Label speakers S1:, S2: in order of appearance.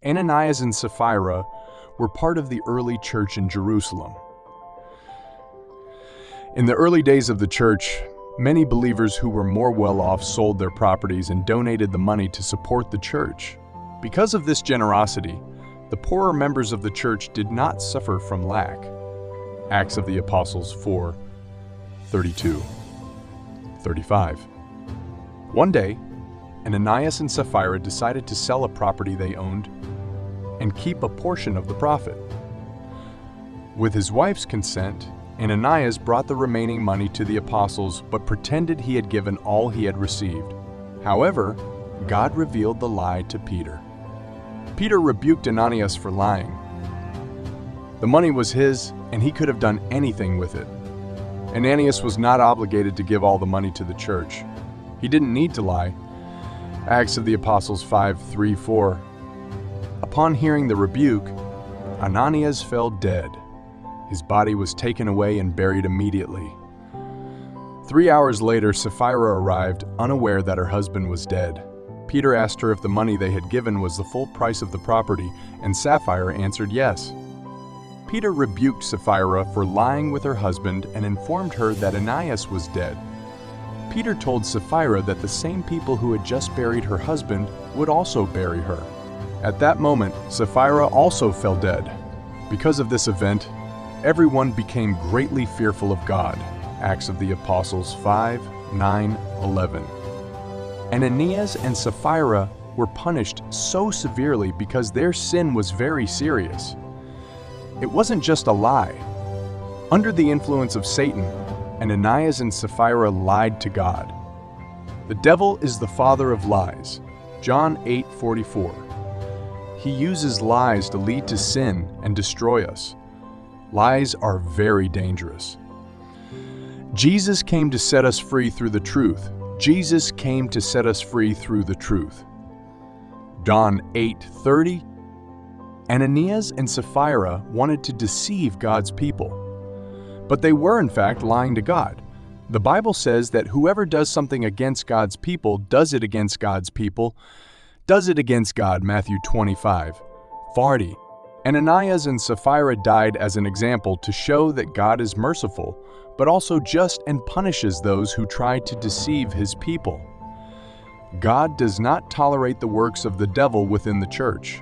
S1: Ananias and Sapphire were part of the early church in Jerusalem. In the early days of the church, many believers who were more well-off sold their properties and donated the money to support the church. Because of this generosity, the poorer members of the church did not suffer from lack. Acts of the Apostles 4:32-35. One day, Ananias and Sapphire decided to sell a property they owned and keep a portion of the profit. With his wife's consent, Ananias brought the remaining money to the apostles but pretended he had given all he had received. However, God revealed the lie to Peter. Peter rebuked Ananias for lying. The money was his, and he could have done anything with it. Ananias was not obligated to give all the money to the church. He didn't need to lie. Acts of the Apostles 5:3-4. Upon hearing the rebuke, Ananias fell dead. His body was taken away and buried immediately. 3 hours later, Sapphire arrived, unaware that her husband was dead. Peter asked her if the money they had given was the full price of the property, and Sapphire answered yes. Peter rebuked Sapphire for lying with her husband and informed her that Ananias was dead. Peter told Sapphire that the same people who had just buried her husband would also bury her. At that moment, Sapphire also fell dead. Because of this event, everyone became greatly fearful of God. Acts of the Apostles 5:9-11. Ananias and Sapphire were punished so severely because their sin was very serious. It wasn't just a lie. Under the influence of Satan, Ananias and Sapphire lied to God. The devil is the father of lies. John 8:44. He uses lies to lead to sin and destroy us. Lies are very dangerous. Jesus came to set us free through the truth. Jesus came to set us free through the truth. John 8:30. Ananias and Sapphire wanted to deceive God's people. But they were in fact lying to God. The Bible says that whoever does something against God's people does it against God's people, does it against God, Matthew 25:40. Ananias and Sapphire died as an example to show that God is merciful, but also just and punishes those who try to deceive His people. God does not tolerate the works of the devil within the church.